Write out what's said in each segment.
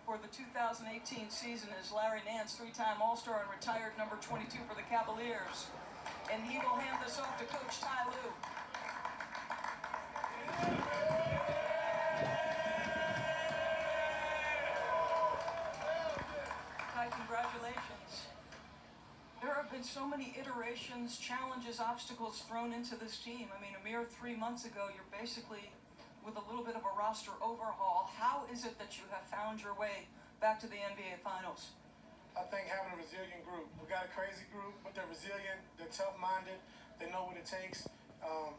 for the 2018 season is Larry Nance, three-time All-Star and retired number 22 for the Cavaliers. And he will hand this off to Coach Ty Lue. Ty, congratulations. There have been so many iterations, challenges, obstacles thrown into this team. I mean, a mere 3 months ago, you're basically with a little bit of a roster overhaul. How is it that you have found your way back to the NBA Finals? I think having a resilient group. We got a crazy group, but they're resilient, they're tough-minded, they know what it takes.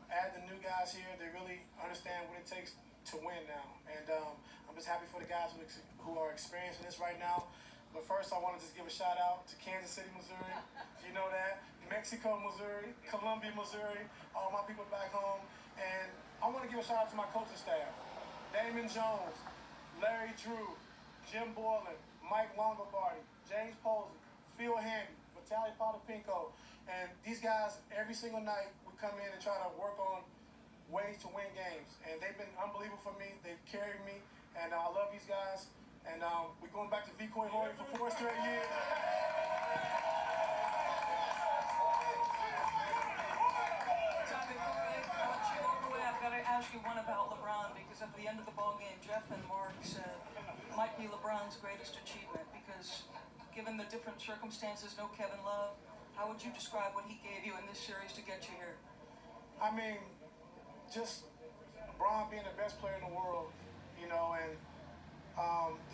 Add the new guys here, they really understand what it takes to win now. And I'm just happy for the guys who are experiencing this right now. But first, I want to just give a shout out to Kansas City, Missouri. You know that. Mexico, Missouri. Columbia, Missouri. All my people back home. And I want to give a shout out to my coaching staff. Damon Jones, Larry Drew, Jim Boylan, Mike Longobardi, James Posey, Phil Handy, Vitaly Potapinko. And these guys, every single night, we come in and try to work on ways to win games. And they've been unbelievable for me. They've carried me. And I love these guys. And we're going back to Vicoy Hoyer for 4 straight years. I've got to ask you one about LeBron, because at the end of the ball game, Jeff and Mark said it might be LeBron's greatest achievement, because given the different circumstances, no Kevin Love, how would you describe what he gave you in this series to get you here? I mean, just LeBron being the best player in the world, you know, and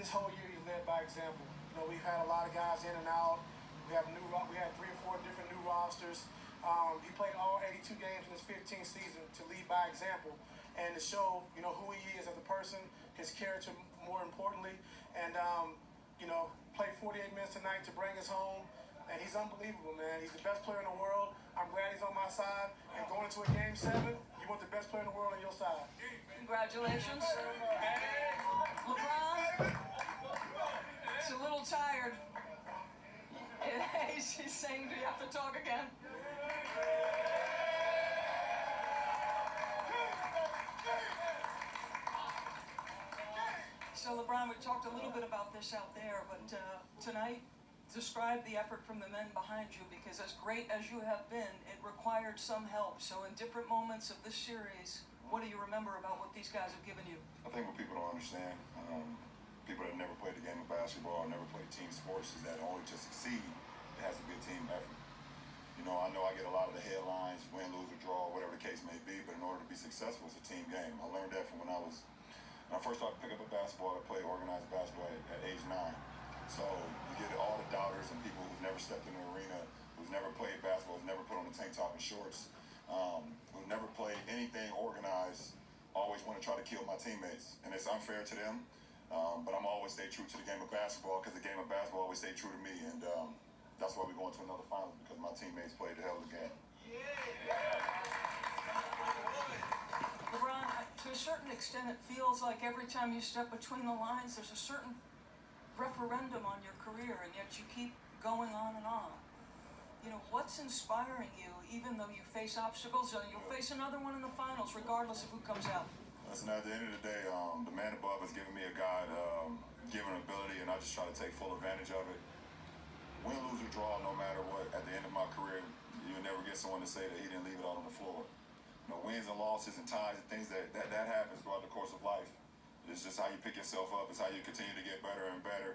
this whole year he's led by example. You know, we've had a lot of guys in and out. We had 3 or 4 different new rosters. He played all 82 games in his 15th season to lead by example and to show, you know, who he is as a person, his character more importantly, and, you know, played 48 minutes tonight to bring us home. And he's unbelievable, man. He's the best player in the world. I'm glad he's on my side. And going into a Game 7, you want the best player in the world on your side. Congratulations. LeBron, he's a little tired. He's saying, do you have to talk again? So LeBron, we talked a little bit about this out there, but tonight, describe the effort from the men behind you, because as great as you have been, it required some help. So in different moments of this series, what do you remember about what these guys have given you? I think what people don't understand, people that never played the game of basketball or never played team sports, is that only to succeed, it has to be a team effort. You know I get a lot of the headlines, win, lose, or draw, whatever the case may be, but in order to be successful, it's a team game. I learned that from when I first started to pick up a basketball. I played organized basketball at age 9. So you get all the doubters and people who've never stepped in the arena, who've never played basketball, who've never put on a tank top and shorts, who've never played anything organized, always want to try to kill my teammates. And it's unfair to them, but I'm always stay true to the game of basketball, because the game of basketball always stay true to me. And that's why we're going to another finals, because my teammates played the hell of the game. LeBron, to a certain extent, it feels like every time you step between the lines, there's a certain referendum on your career, and yet you keep going on and on. You know, what's inspiring you, even though you face obstacles? You'll face another one in the finals, regardless of who comes out. Listen, at the end of the day, the man above has given me a guide, given ability, and I just try to take full advantage of it. Win, lose, or draw, no matter what, at the end of my career, you'll never get someone to say that he didn't leave it all on the floor. You know, wins and losses and ties and things that happens throughout the course of life. It's just how you pick yourself up. It's how you continue to get better and better.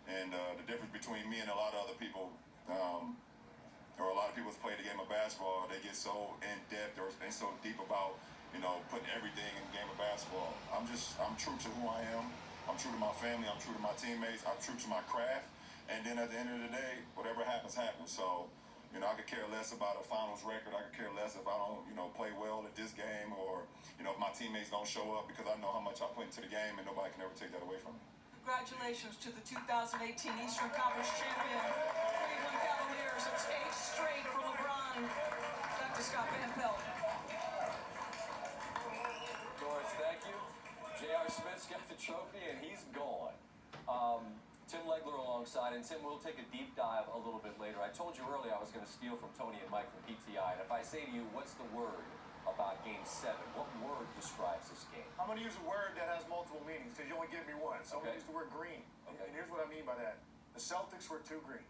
And the difference between me and a lot of other people, or a lot of people who's played the game of basketball, they get so in-depth and so deep about, you know, putting everything in the game of basketball. I'm true to who I am. I'm true to my family. I'm true to my teammates. I'm true to my craft. And then at the end of the day, whatever happens, happens. So, you know, I could care less about a finals record. I could care less if I don't, you know, play well at this game, or, you know, if my teammates don't show up, because I know how much I put into the game, and nobody can ever take that away from me. Congratulations to the 2018 Eastern Conference champion, Cleveland Cavaliers. It's 8 straight for LeBron. Back to Scott Van Pelt. Doris, thank you. J.R. Smith's got the trophy, and he's gone. Tim Legler alongside, and Tim, we'll take a deep dive a little bit later. I told you earlier I was going to steal from Tony and Mike from PTI, and if I say to you, what's the word about Game 7? What word describes this game? I'm going to use a word that has multiple meanings because you only give me one. So I'm going to Okay. use the word green. Okay. And here's what I mean by that. The Celtics were too green.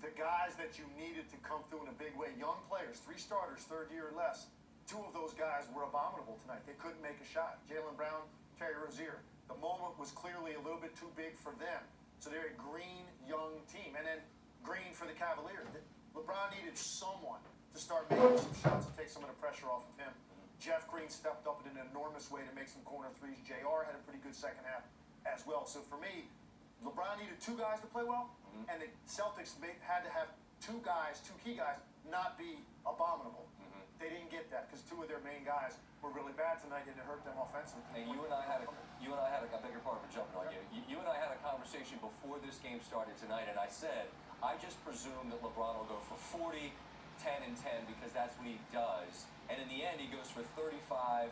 The guys that you needed to come through in a big way, young players, 3 starters, third year or less, 2 of those guys were abominable tonight. They couldn't make a shot. Jaylen Brown, Terry Rozier. The moment was clearly a little bit too big for them. So they're a green, young team. And then green for the Cavaliers. LeBron needed someone to start making some shots and take some of the pressure off of him. Jeff Green stepped up in an enormous way to make some corner threes. JR had a pretty good second half as well. So for me, LeBron needed 2 guys to play well, and the Celtics had to have 2 guys, 2 key guys, not be abominable. They didn't get that because 2 of their main guys were really bad tonight, and it hurt them offensively. And you and I had a bigger part of a jumping on you. You and I had a conversation before this game started tonight, and I said, I just presume that LeBron will go for 40, 10, and 10 because that's what he does. And in the end, he goes for 35,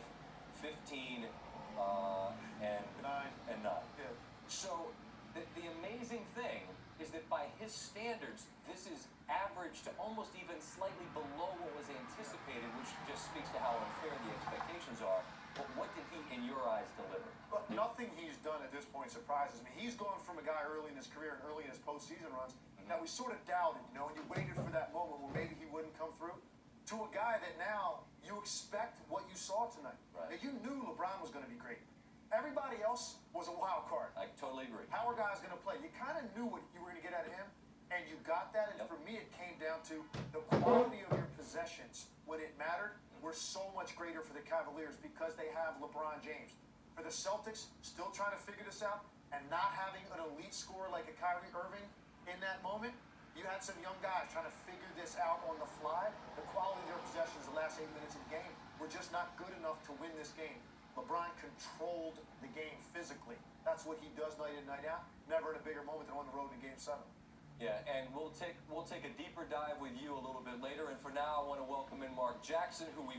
15, and 9. Yeah. So the amazing thing is that by his standards, this is average to almost even slightly below what was anticipated, which just speaks to how unfair the expectations are. But what did he, in your eyes, deliver? But nothing he's done at this point surprises me. He's gone from a guy early in his career and early in his postseason runs that we sort of doubted, and you waited for that moment where maybe he wouldn't come through, to a guy that now you expect what you saw tonight. Right. Now, you knew LeBron was going to be great. Everybody else was a wild card. I totally agree. How are guys going to play? You kind of knew what you were going to get out of him, and you got that. And Yep. for me, it came down to the quality of your possessions when it mattered were so much greater for the Cavaliers because they have LeBron James. For the Celtics, still trying to figure this out and not having an elite scorer like a Kyrie Irving in that moment, you had some young guys trying to figure this out on the fly. The quality of their possessions the last 8 minutes of the game were just not good enough to win this game. LeBron controlled the game physically. That's what he does night in, night out. Never in a bigger moment than on the road in Game 7. Yeah, and we'll take a deeper dive with you a little bit later. And for now, I want to welcome in Mark Jackson, who we